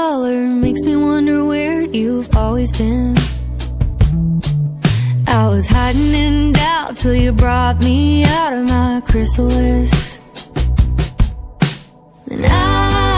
color makes me wonder where you've always been. I was hiding in doubt till you brought me out of my chrysalis. Then I